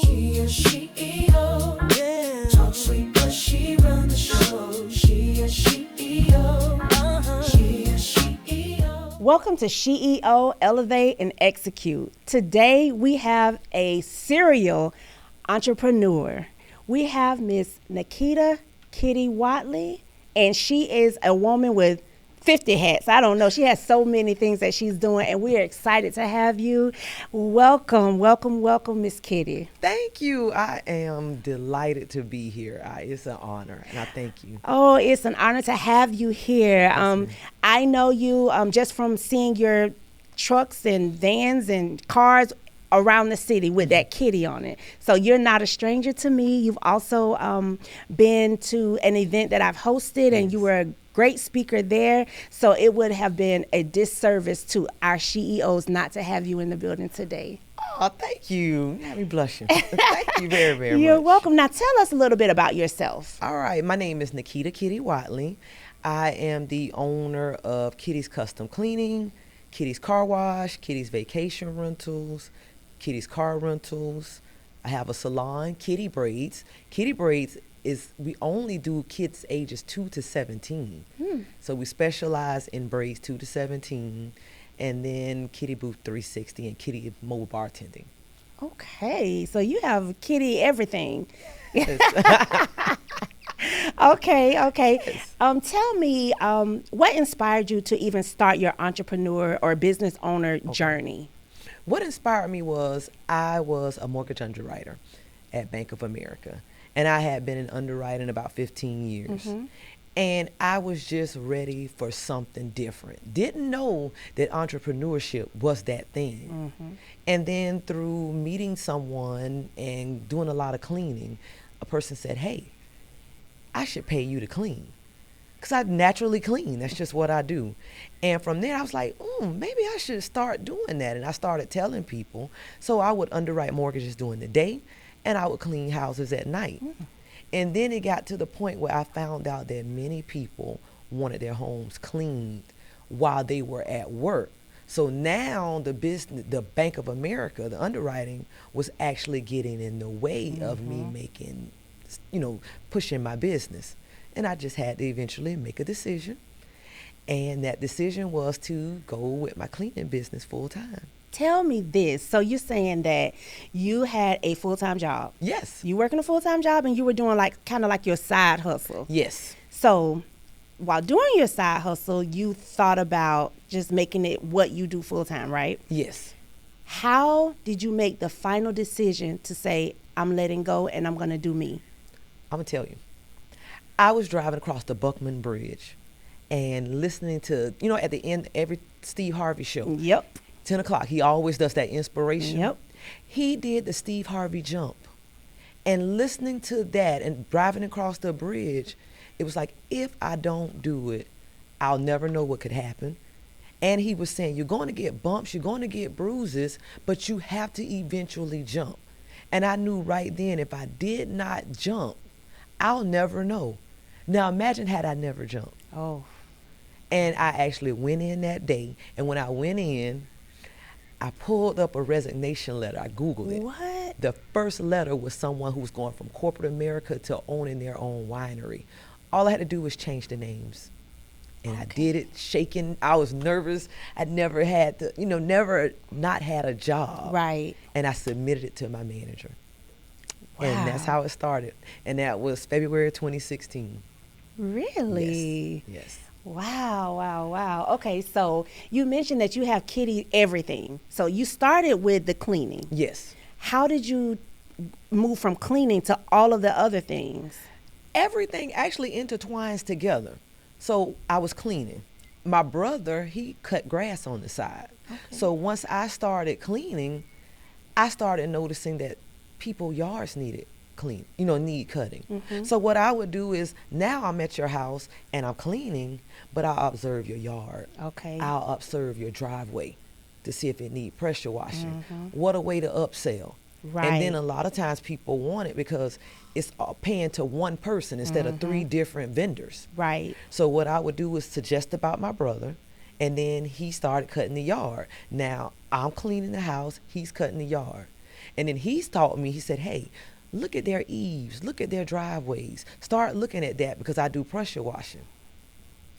She a SheEO. Yeah. Talk sweet, but she run the show. She a SheEO. She a SheEO. Welcome to SheEO Elevate and Execute. Today we have a serial entrepreneur. We have Miss Nakita Kitty Watley, and she is a woman with 50 hats. I don't know. She has so many things that she's doing, and we are excited to have you. Welcome, welcome, welcome, Miss Kitty. Thank you. I am delighted to be here. It's an honor, and I thank you. Oh, it's an honor to have you here. I know you just from seeing your trucks and vans and cars around the city with that kitty on it. So you're not a stranger to me. You've also been to an event that I've hosted, and you were a great speaker there. So it would have been a disservice to our SheEOs not to have you in the building today. Oh, thank you. You have me blushing. Thank you very, very much. You're welcome. Now tell us a little bit about yourself. All right. My name is Nakita Kitty Watley. I am the owner of Kitty's Custom Cleaning, Kitty's Car Wash, Kitty's Vacation Rentals, Kitty's Car Rentals. I have a salon, Kitty Braids. Kitty Braids we only do kids ages 2 to 17. So we specialize in braids 2 to 17, and then Kitty Booth 360 and Kitty Mobile Bartending. Okay, so you have kitty everything. Yes. Okay. Yes. Tell me, what inspired you to even start your entrepreneur or business owner journey? What inspired me was I was a mortgage underwriter at Bank of America, and I had been in underwriting about 15 years. And I was just ready for something different. Didn't know that entrepreneurship was that thing. And then through meeting someone and doing a lot of cleaning, a person said, hey, I should pay you to clean. Because I naturally clean. That's just what I do. And from there, I was like, maybe I should start doing that. And I started telling people. So I would underwrite mortgages during the day, and I would clean houses at night. And then it got to the point where I found out that many people wanted their homes cleaned while they were at work. So now the Bank of America, the underwriting, was actually getting in the way of me making, pushing my business. And I just had to eventually make a decision. And that decision was to go with my cleaning business full time. Tell me this. So you're saying that you had a full-time job. Yes. You working a full-time job, and you were doing kind of like your side hustle. Yes. So while doing your side hustle, you thought about just making it what you do full-time, right? Yes. How did you make the final decision to say, I'm letting go and I'm going to do me? I'm going to tell you. I was driving across the Buckman Bridge and listening to, at the end, every Steve Harvey show. Yep. 10 o'clock, he always does that inspiration. Yep. He did the Steve Harvey jump. And listening to that and driving across the bridge, it was like, if I don't do it, I'll never know what could happen. And he was saying, you're going to get bumps, you're going to get bruises, but you have to eventually jump. And I knew right then, if I did not jump, I'll never know. Now imagine had I never jumped. Oh. And I actually went in that day. And when I went in, I pulled up a resignation letter. I Googled it. What? The first letter was someone who was going from corporate America to owning their own winery. All I had to do was change the names. And I did it shaking. I was nervous. I'd never had to, never not had a job. Right. And I submitted it to my manager. Wow. And that's how it started. And that was February 2016. Really? Yes. Wow. Okay, so you mentioned that you have kitty everything. So you started with the cleaning. Yes. How did you move from cleaning to all of the other things? Everything actually intertwines together. So I was cleaning. My brother, he cut grass on the side. Okay. So once I started cleaning, I started noticing that people's yards needed clean, need cutting. So what I would do is, now I'm at your house and I'm cleaning, but I'll observe your yard. Okay. I'll observe your driveway to see if it need pressure washing. What a way to upsell. Right. And then a lot of times people want it because it's paying to one person instead of 3 different vendors. Right. So what I would do was suggest about my brother, and then he started cutting the yard. Now I'm cleaning the house, he's cutting the yard. And then he's taught me, he said, hey, look at their eaves, look at their driveways. Start looking at that because I do pressure washing.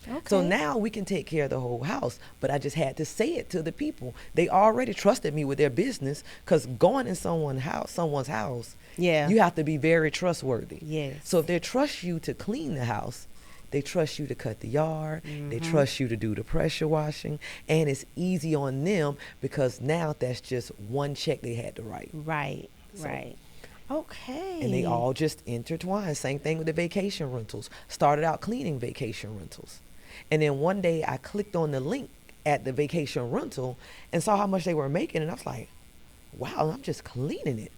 Okay. So now we can take care of the whole house. But I just had to say it to the people. They already trusted me with their business because going in someone's house, Yeah. you have to be very trustworthy. Yes. So if they trust you to clean the house, they trust you to cut the yard, they trust you to do the pressure washing, and it's easy on them because now that's just one check they had to write. Right. So- Right. Okay. And they all just intertwine. Same thing with the vacation rentals. Started out cleaning vacation rentals. And then one day I clicked on the link at the vacation rental and saw how much they were making. And I was like, wow, I'm just cleaning it.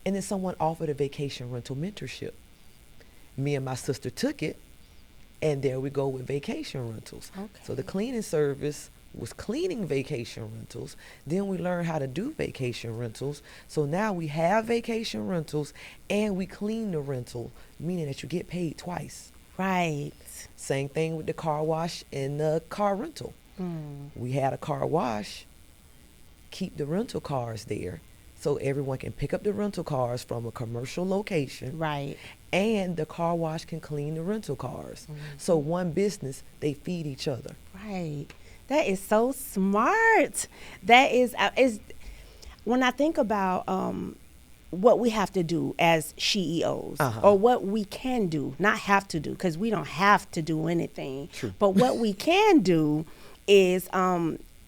And then someone offered a vacation rental mentorship. Me and my sister took it. And there we go with vacation rentals. Okay. So the cleaning service was cleaning vacation rentals. Then we learned how to do vacation rentals. So now we have vacation rentals and we clean the rental, meaning that you get paid twice. Right. Same thing with the car wash and the car rental. We had a car wash, keep the rental cars there so everyone can pick up the rental cars from a commercial location. Right. And the car wash can clean the rental cars. So one business, they feed each other. Right. That is so smart. That is when I think about what we have to do as SheEOs, or what we can do, not have to do, because we don't have to do anything. True. But what we can do is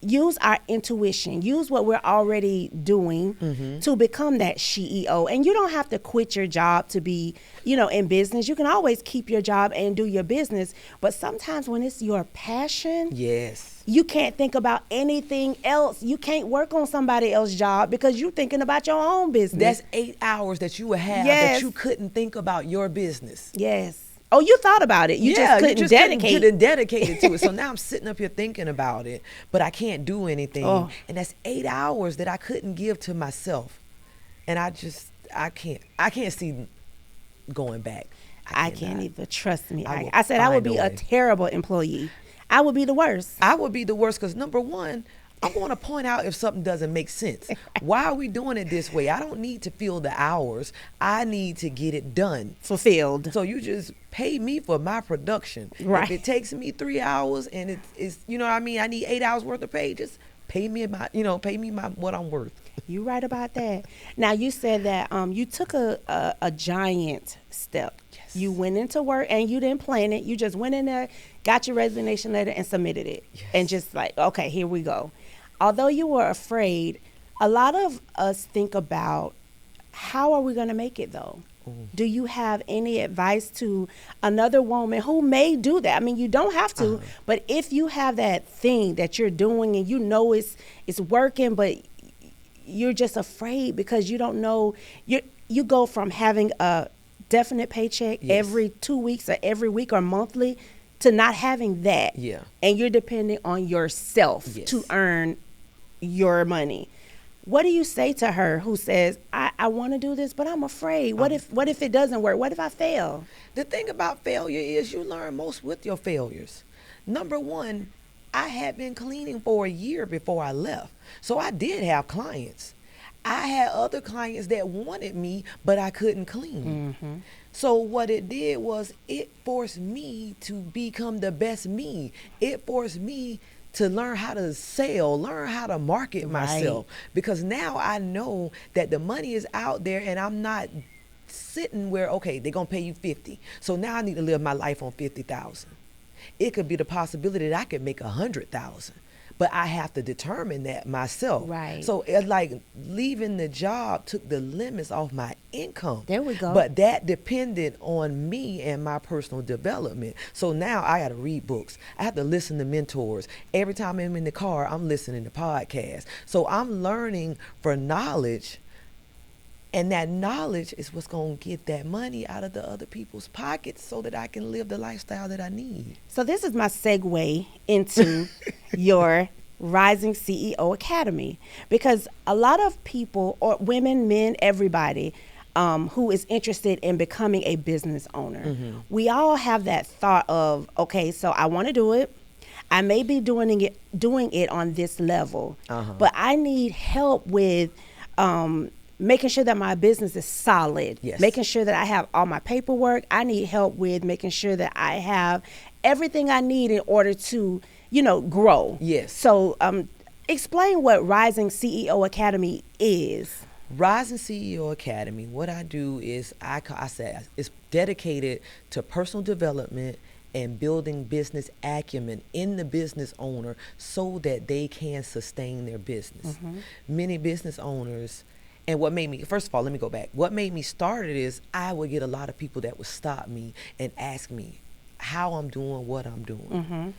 use our intuition, use what we're already doing to become that SheEO. And you don't have to quit your job to be, in business. You can always keep your job and do your business. But sometimes when it's your passion, Yes. you can't think about anything else. You can't work on somebody else's job because you're thinking about your own business. That's 8 hours that you would have Yes. that you couldn't think about your business. Yes. Oh, you thought about it. You just couldn't dedicate. Couldn't dedicate it to it. So now I'm sitting up here thinking about it, but I can't do anything. Oh. And that's 8 hours that I couldn't give to myself. And I can't see going back. I cannot. can't either. Trust me. I will I said I would find be a a way. terrible employee. I would be the worst. I would be the worst because number one, I want to point out if something doesn't make sense. Why are we doing it this way? I don't need to fill the hours. I need to get it done. Fulfilled. So you just pay me for my production. Right. If it takes me 3 hours and it's you know what I mean, I need 8 hours worth of pay, just pay me my what I'm worth. You right about that. Now you said that you took a giant step. Yes. You went into work and you didn't plan it. You just went in there, got your resignation letter and submitted it. Yes. And just like, okay, here we go. Although you were afraid, a lot of us think about how are we going to make it though? Do you have any advice to another woman who may do that? I mean, you don't have to, but if you have that thing that you're doing and you know it's working, but you're just afraid because you don't know, you go from having a definite paycheck Yes. every 2 weeks or every week or monthly to not having that. Yeah. And you're depending on yourself Yes. to earn your money. What do you say to her who says, I want to do this, but I'm afraid. What if it doesn't work? What if I fail? The thing about failure is you learn most with your failures. Number one, I had been cleaning for a year before I left. So I did have clients. I had other clients that wanted me, but I couldn't clean. So what it did was it forced me to become the best me. It forced me to learn how to sell, learn how to market myself. Because now I know that the money is out there and I'm not sitting where, okay, they're going to pay you 50. So now I need to live my life on 50,000. It could be the possibility that I could make 100,000. But I have to determine that myself. Right. So it's like leaving the job took the limits off my income. There we go. But that depended on me and my personal development. So now I got to read books. I have to listen to mentors. Every time I'm in the car, I'm listening to podcasts. So I'm learning for knowledge. And that knowledge is what's going to get that money out of the other people's pockets so that I can live the lifestyle that I need. So this is my segue into your Rising CEO Academy, because a lot of people, or women, men, everybody, who is interested in becoming a business owner, we all have that thought of, okay, so I want to do it. I may be doing it on this level, but I need help with making sure that my business is solid, Yes. making sure that I have all my paperwork. I need help with making sure that I have everything I need in order to, grow. Yes. So explain what Rising CEO Academy is. Rising CEO Academy, what I do is I said it's dedicated to personal development and building business acumen in the business owner so that they can sustain their business. Many business owners, and what made me, first of all, let me go back. What made me start it is I would get a lot of people that would stop me and ask me how I'm doing what I'm doing.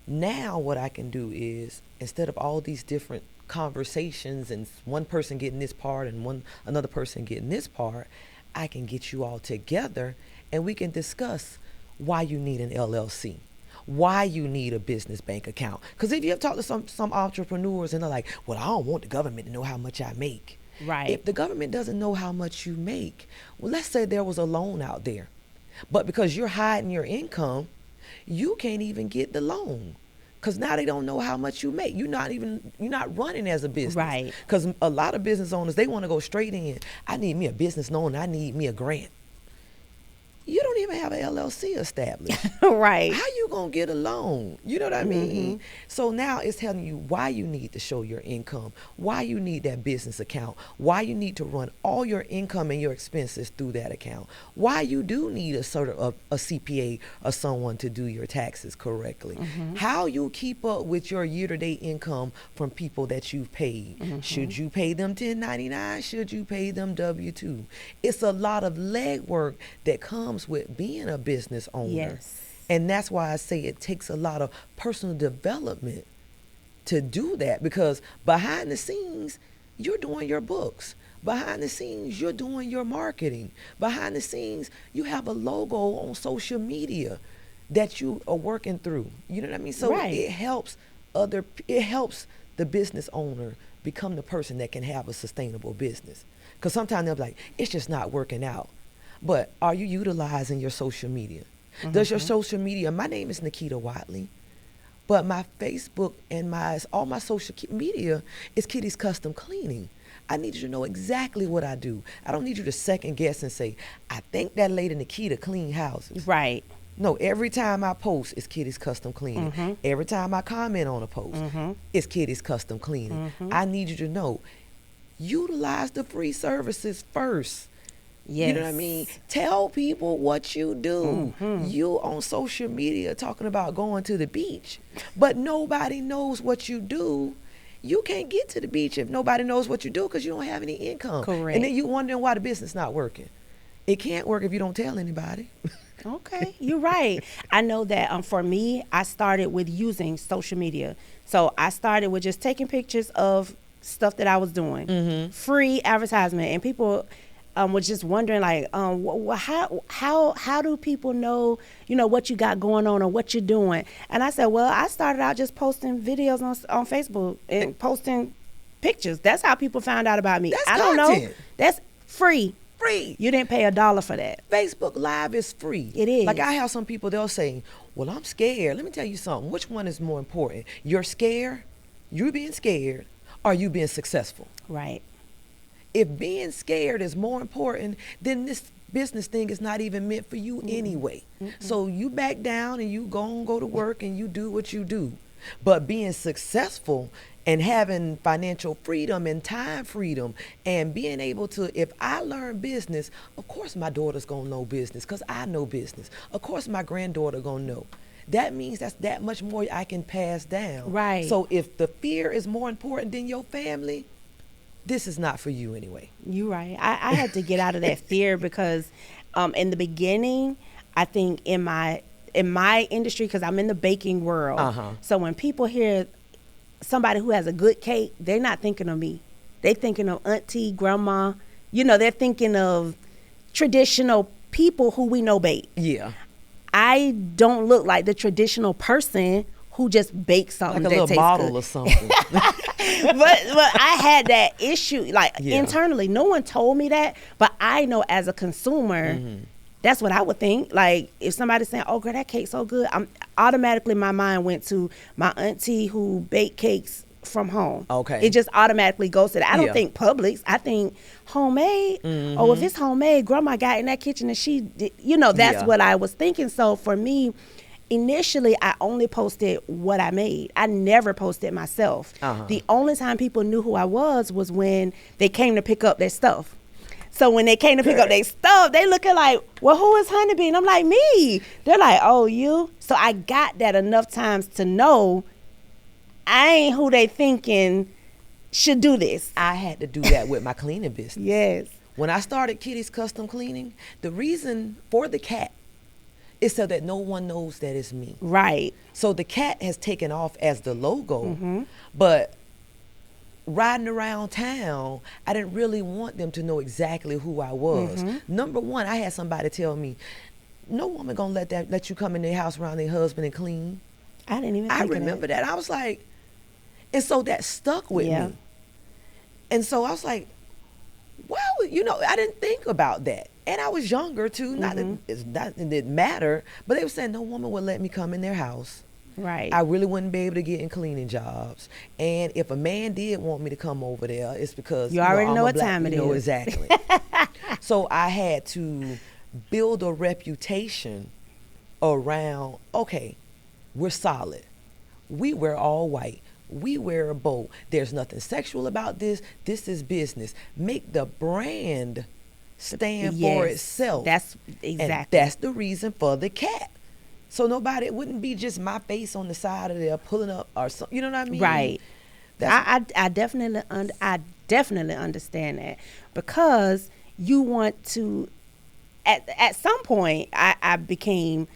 Now what I can do is, instead of all these different conversations and one person getting this part and another person getting this part, I can get you all together and we can discuss why you need an LLC, why you need a business bank account. Because if you have talked to some entrepreneurs and they're like, well, I don't want the government to know how much I make. Right. If the government doesn't know how much you make, well, let's say there was a loan out there, but because you're hiding your income, you can't even get the loan. Because now they don't know how much you make. You're not running as a business. Right. Because a lot of business owners, they want to go straight in. I need me a business loan. I need me a grant. You don't even have an LLC established. Right. How you going to get a loan? You know what I mean? So now it's telling you why you need to show your income, why you need that business account, why you need to run all your income and your expenses through that account, why you do need a sort of a CPA or someone to do your taxes correctly, how you keep up with your year-to-date income from people that you've paid. Should you pay them 1099? Should you pay them W-2? It's a lot of legwork that comes with being a business owner. Yes. And that's why I say it takes a lot of personal development to do that, because behind the scenes, you're doing your books. Behind the scenes, you're doing your marketing. Behind the scenes, you have a logo on social media that you are working through. You know what I mean? So Right. it helps the business owner become the person that can have a sustainable business. Because sometimes they'll be like, it's just not working out. But are you utilizing your social media? Does your social media, my name is Nakita Watley, but my Facebook and all my social media is Kitty's Custom Cleaning. I need you to know exactly what I do. I don't need you to second guess and say, I think that lady Nakita clean houses. Right. No, every time I post, it's Kitty's Custom Cleaning. Every time I comment on a post, it's Kitty's Custom Cleaning. I need you to know, utilize the free services first. Yes. You know what I mean? Tell people what you do. You on social media talking about going to the beach, but nobody knows what you do. You can't get to the beach if nobody knows what you do because you don't have any income. Correct. And then you wondering why the business not working. It can't work if you don't tell anybody. Okay, you're right. I know that for me, I started with using social media. So I started with just taking pictures of stuff that I was doing, free advertisement, and people was just wondering, like, how do people know, what you got going on or what you're doing? And I said, well, I started out just posting videos on Facebook and posting pictures. That's how people found out about me. That's I don't content. know. That's free. Free. You didn't pay $1 for that. Facebook Live is free. It is. Like I have some people, they'll say, well, I'm scared. Let me tell you something. Which one is more important? You're scared, you being scared, or you being successful? Right. If being scared is more important, then this business thing is not even meant for you anyway. So you back down and you go to work and you do what you do. But being successful and having financial freedom and time freedom and being able to, if I learn business, of course my daughter's gonna know business because I know business. Of course my granddaughter gonna know. That means that's that much more I can pass down. Right. So if the fear is more important than your family, this is not for you anyway. You're right. I had to get out of that fear because in the beginning, I think in my industry, because I'm in the baking world, so when people hear somebody who has a good cake, they're not thinking of me. They're thinking of auntie, grandma. They're thinking of traditional people who we know bake. Yeah. I don't look like the traditional person who just bakes something Like a that little tastes model good. or something. but I had that issue, like Yeah. internally. No one told me that, but I know as a consumer, that's what I would think. Like if somebody's saying, "Oh, girl, that cake's so good," automatically my mind went to my auntie who baked cakes from home. Okay. It just automatically goes to that. I don't Yeah. think Publix. I think homemade. Oh, if it's homemade, grandma got in that kitchen and she did, that's Yeah. what I was thinking. So for me, initially, I only posted what I made. I never posted myself. The only time people knew who I was when they came to pick up their stuff. So when they came to pick up their stuff, they looking like, well, who is Honeybee? And I'm like, me. They're like, oh, you? So I got that enough times to know I ain't who they thinking should do this. I had to do that with my cleaning business. Yes. When I started Kitty's Custom Cleaning, the reason for the cat is so that no one knows that it's me. Right. So the cat has taken off as the logo, but riding around town, I didn't really want them to know exactly who I was. Number one, I had somebody tell me, no woman gonna let you come in their house around their husband and clean. I didn't even think I of remember that. I was like, and so that stuck with Yeah. me. And so I was like, well, I didn't think about that. And I was younger too. Not that it didn't matter, but they were saying no woman would let me come in their house. Right. I really wouldn't be able to get in cleaning jobs. And if a man did want me to come over there, it's because You already I'm know a what black- time it you know, is. Exactly. So I had to build a reputation around, okay, we're solid. We wear all white. We wear a bow. There's nothing sexual about this. This is business. Make the brand stand for Yes. itself. That's And exactly. that's the reason for the cat. So it wouldn't be just my face on the side of there pulling up or something. You know what I mean? Right. I definitely understand that, because you want to. At some point, I became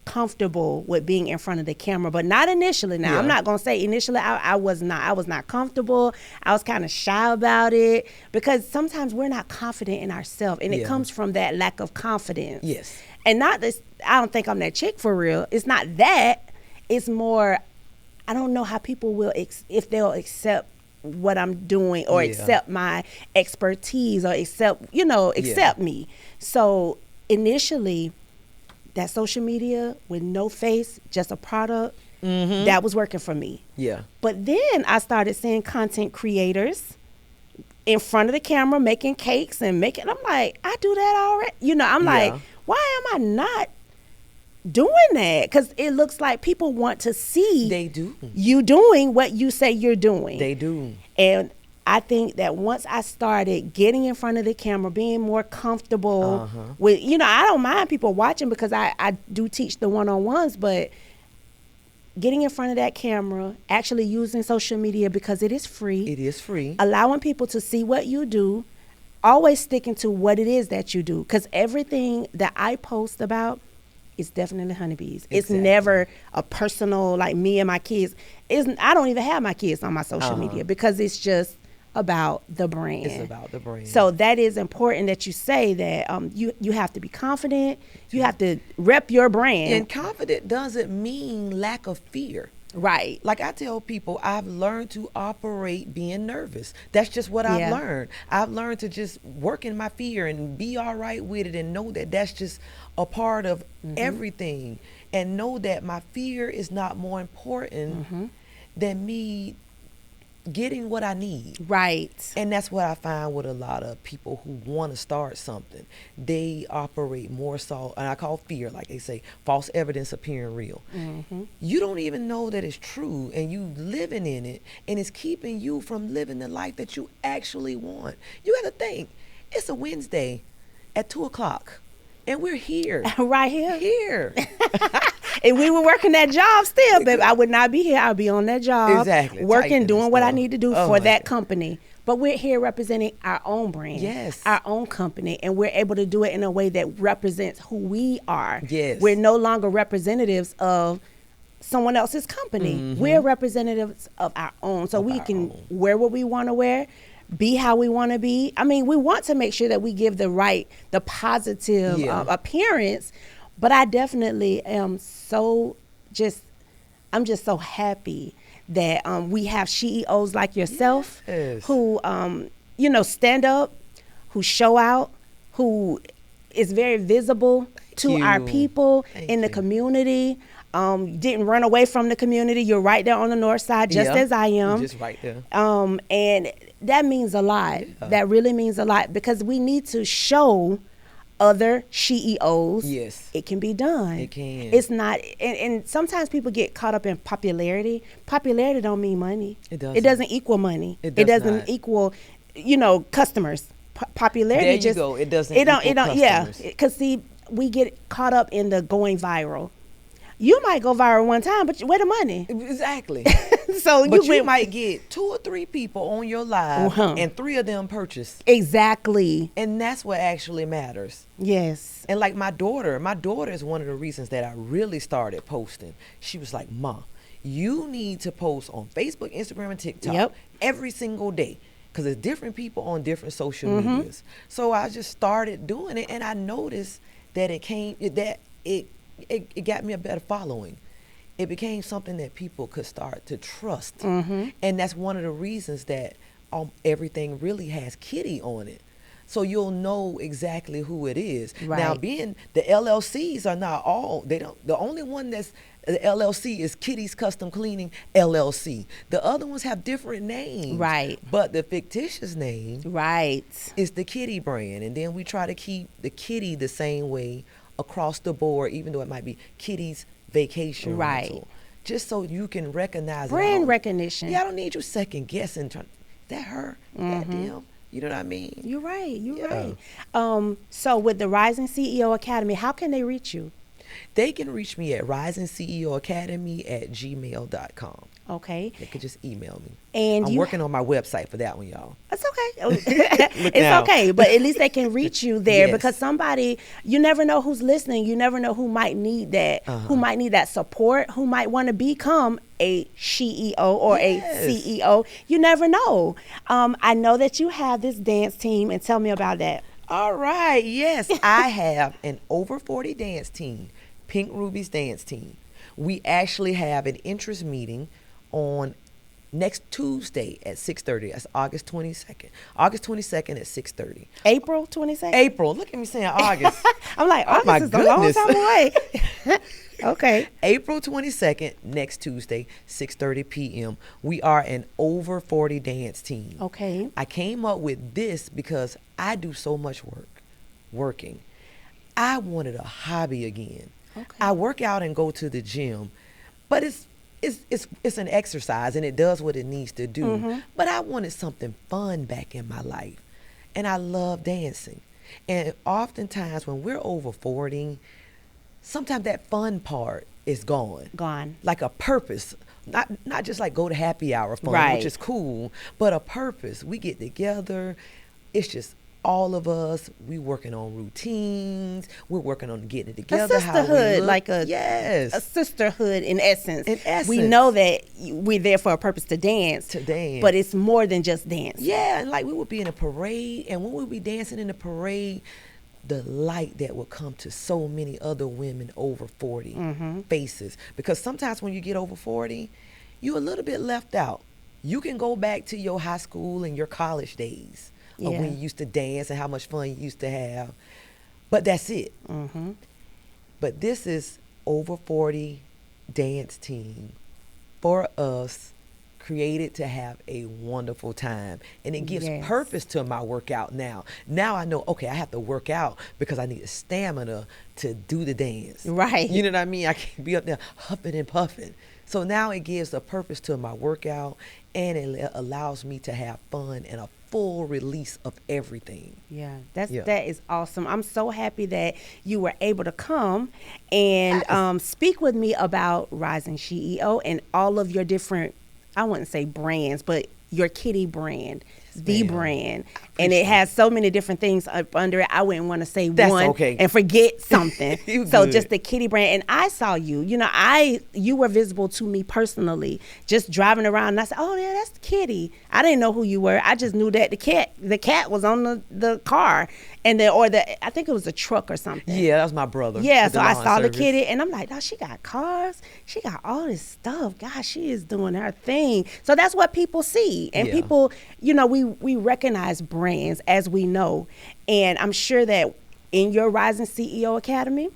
comfortable with being in front of the camera, but not initially. Now, Yeah. I'm not gonna say initially I was not comfortable. I was kind of shy about it, because sometimes we're not confident in ourselves, and it Yeah. comes from that lack of confidence. Yes. And not this, I don't think I'm that chick for real. It's not that. It's more, I don't know how people will, if they'll accept what I'm doing, or Yeah. accept my expertise, or accept me. So initially, that social media with no face, just a product, that was working for me. Yeah. But then I started seeing content creators in front of the camera making cakes and I'm like, I do that already. I'm like, Yeah. why am I not doing that? Because it looks like people want to see They do. you doing what you say you're doing. They do. And I think that once I started getting in front of the camera, being more comfortable with, I don't mind people watching, because I do teach the one-on-ones, but getting in front of that camera, actually using social media, because it is free. It is free. Allowing people to see what you do, always sticking to what it is that you do, because everything that I post about is definitely honeybees. It's Exactly. never a personal, like me and my kids. I don't even have my kids on my social media, because it's just about the brand. It's about the brand. So that is important that you say that you have to be confident. You have to rep your brand. And confident doesn't mean lack of fear. Right. Like I tell people, I've learned to operate being nervous. That's just what I've Yeah. learned. I've learned to just work in my fear and be all right with it, and know that that's just a part of everything, and know that my fear is not more important than me getting what I need. Right. And that's what I find with a lot of people who want to start something. They operate more so, and I call fear, like they say, false evidence appearing real. You don't even know that it's true, and you living in it, and it's keeping you from living the life that you actually want. You got to think, it's a Wednesday at 2:00, and we're here. Right here. Here. If we were working that job still, baby, I would not be here. I'd be on that job, Exactly. working, Typing doing and what I stuff. need to do Oh for my that God. company. But we're here representing our own brand, Yes. our own company, and we're able to do it in a way that represents who we are. Yes. We're no longer representatives of someone else's company. We're representatives of our own, so we our can own. wear what we want to wear, be how we want to be. I mean, we want to make sure that we give the positive Yeah. appearance. But I definitely am I'm just so happy that we have SheEOs like yourself, Yes. who stand up, who show out, who is very visible to our you. people Thank in the you. community. didn't run away from the community. You're right there on the north side, just as I am. Just right there. And that means a lot. Yeah. That really means a lot, because we need to show other SheEOs, Yes. it can be done. It can. It's not, and sometimes people get caught up in popularity. Popularity don't mean money. It doesn't. It doesn't equal money. It does doesn't not. equal, customers. Popularity There you just go. It doesn't It don't. equal It don't. Yeah. customers. Because see, we get caught up in the going viral. You might go viral one time, but where the money? Exactly. So But you went- might get 2 or 3 people on your live, Uh-huh. and 3 of them purchase. Exactly. And that's what actually matters. Yes. And like my daughter is one of the reasons that I really started posting. She was like, "Ma, you need to post on Facebook, Instagram, and TikTok Yep. every single day, because there's different people on different social Mm-hmm. medias." So I just started doing it, and I noticed that it got me a better following. It became something that people could start to trust. Mm-hmm. And that's one of the reasons that everything really has Kitty on it. So you'll know exactly who it is. Now, Right. being the LLCs are not all, the only one that's the LLC is Kitty's Custom Cleaning LLC. The other ones have different names. Right. But the fictitious name Right. is the Kitty brand. And then we try to keep the Kitty the same way across the board, even though it might be Kitty's Vacation Right. Rental. Just so you can recognize it. Brand recognition. Yeah, I don't need you second guessing. Is that her? That them? You know what I mean? You're right. You're Yeah. right. So with the Rising CEO Academy, how can they reach you? They can reach me at risingceoacademy@gmail.com. Okay. They could just email me. And I'm you- working on my website for that one, y'all. That's okay. It's now. okay. But at least they can reach you there, Yes. because somebody, you never know who's listening. You never know who might need that, who might need that support, who might want to become a SheEO or Yes. a CEO. You never know. I know that you have this dance team, and tell me about that. All right, yes, I have an over 40 dance team, Pink Ruby's dance team. We actually have an interest meeting on next Tuesday at 6:30. That's August 22nd. August 22nd at 6:30. April 22nd? April, look at me saying August. I'm like, Oh, my August is a long goodness. time away. Okay. April 22nd, next Tuesday, 6:30 p.m. We are an over 40 dance team. Okay. I came up with this because I do so much working. I wanted a hobby again. Okay. I work out and go to the gym, but it's an exercise and it does what it needs to do. Mm-hmm. But I wanted something fun back in my life, and I love dancing. And oftentimes when we're over 40, sometimes that fun part is gone. Gone. Like a purpose. Not just like go to happy hour fun, Right. which is cool, but a purpose. We get together. It's just all of us. We working on routines. We're working on getting it together. A how we sisterhood, look. like a yes. sisterhood in essence. In essence. We know that we're there for a purpose to dance. To dance. But it's more than just dance. Yeah, and like we would be in a parade, and when we would be dancing in the parade, the light that would come to so many other women over 40 Mm-hmm. faces. Because sometimes when you get over 40, you're a little bit left out. You can go back to your high school and your college days of Yeah. when you used to dance and how much fun you used to have. But that's it. Mm-hmm. But this is over 40 dance team for us, created to have a wonderful time. And it gives Yes. purpose to my workout now. Now I know, okay, I have to work out because I need the stamina to do the dance. Right. You know what I mean? I can't be up there huffing and puffing. So now it gives a purpose to my workout, and it allows me to have fun and a full release of everything. Yeah, Yeah. that is awesome. I'm so happy that you were able to come and speak with me about Rising SheEO and all of your different, I wouldn't say brands, but your Kitty brand, the ma'am. brand. And it has so many different things up under it. I wouldn't want to say That's one okay. and forget something. You So good. just the Kitty brand. And I saw you, you were visible to me personally, just driving around. And I said, oh yeah, that's Kitty. I didn't know who you were. I just knew that the cat was on the car, and I think it was a truck or something. Yeah, that was my brother. Yeah, with so the I lawn saw the service. Kitty, and I'm like, oh, she got cars. She got all this stuff. Gosh, she is doing her thing. So that's what people see. And Yeah. people, we recognize brands, as we know. And I'm sure that in your Rising CEO Academy,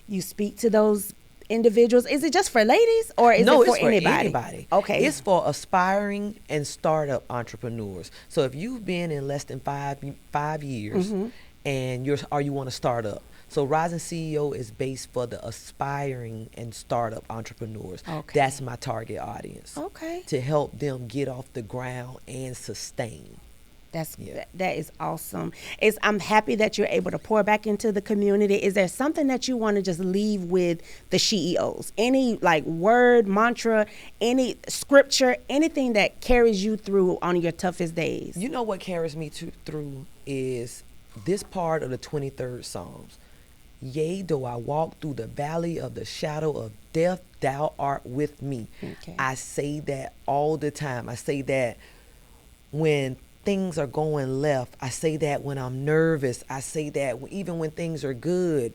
you speak to those individuals? Is it just for ladies or is No, it for it's for anybody? anybody. Okay. It's for aspiring and startup entrepreneurs. So if you've been in less than 5 years Mm-hmm. and you want to start up. So Rising CEO is based for the aspiring and startup entrepreneurs. Okay. That's my target audience. Okay. To help them get off the ground and sustain. That is awesome. I'm happy that you're able to pour back into the community. Is there something that you want to just leave with the SheEOs? Any like word, mantra, any scripture, anything that carries you through on your toughest days? You know what carries me through is this part of the 23rd Psalms. Yea, though I walk through the valley of the shadow of death, thou art with me. Okay. I say that all the time. I say that when things are going left. I say that when I'm nervous. I say that even when things are good.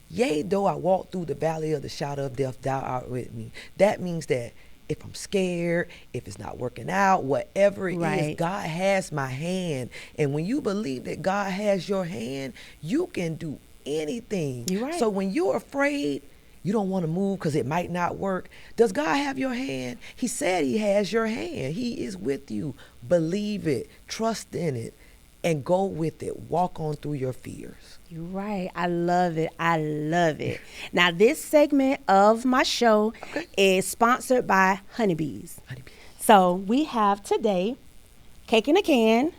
Yea, though I walk through the valley of the shadow of death, thou art with me. That means that if I'm scared, if it's not working out, whatever it is, God has my hand. And when you believe that God has your hand, you can do anything. You're right. So when you're afraid, you don't want to move because it might not work. Does God have your hand? He said he has your hand. He is with you. Believe it. Trust in it. And go with it. Walk on through your fears. You're right. I love it. I love it. Now, this segment of my show is sponsored by Honeybees. So we have today Cake in a Can.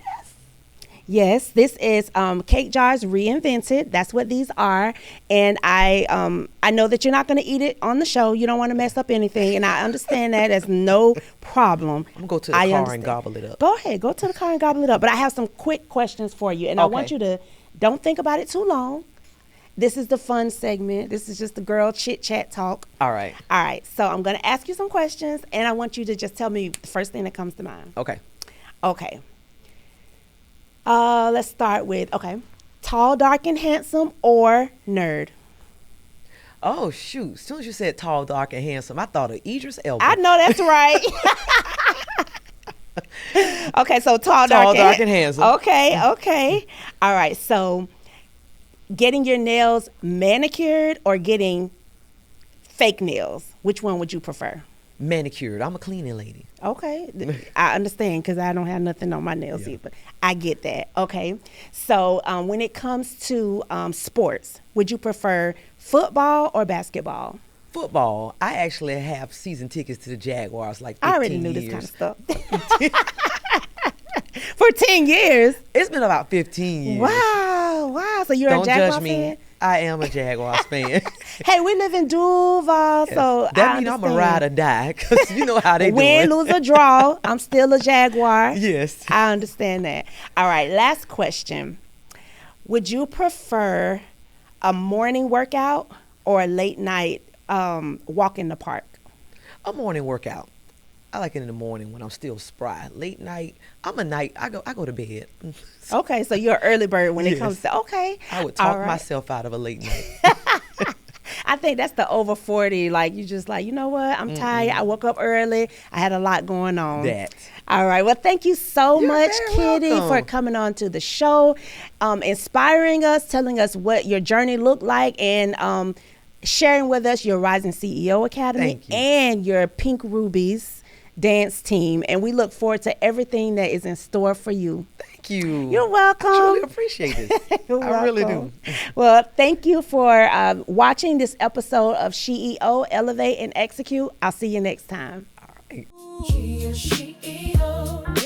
Yes, this is cake jars reinvented. That's what these are. And I know that you're not going to eat it on the show. You don't want to mess up anything. And I understand that. There's no problem. I'm going to go to the car and gobble it up. Go ahead. Go to the car and gobble it up. But I have some quick questions for you. And I want you to, don't think about it too long. This is the fun segment. This is just the girl chit-chat talk. All right. All right. So I'm going to ask you some questions. And I want you to just tell me the first thing that comes to mind. Okay. Okay. Let's start with, tall, dark, and handsome or nerd? Oh, shoot. As soon as you said tall, dark, and handsome, I thought of Idris Elba. I know that's right. Okay, so tall, dark, and handsome. Okay. All right, so getting your nails manicured or getting fake nails, which one would you prefer? Manicured. I'm a cleaning lady. Okay, I understand because I don't have nothing on my nails either. I get that. Okay, so when it comes to sports, would you prefer football or basketball? Football. I actually have season tickets to the Jaguars like 15 I already knew years. this kind of stuff. For 10 years? It's been about 15 years. Wow. So you're Don't a Jaguars judge me. fan? I am a Jaguars fan. Hey, we live in Duval, so that means I'm a ride or die because you know how they do it. Win, lose, or draw, I'm still a Jaguar. Yes. I understand that. All right, last question. Would you prefer a morning workout or a late night walk in the park? A morning workout. I like it in the morning when I'm still spry. Late night, I go to bed. Okay, so you're an early bird when it comes to, okay. I would talk myself out of a late night. I think that's the over 40, like you just like, you know what, I'm tired. I woke up early. I had a lot going on. All right, well, thank you so much, Kitty, for coming on to the show, inspiring us, telling us what your journey looked like, and sharing with us your Rising CEO Academy and your Pink Rubies dance team. And we look forward to everything that is in store for you. Thank you. You're welcome. I truly appreciate it. I really do. Well, thank you for watching this episode of SheEO Elevate and Execute. I'll see you next time. All right. SheEO.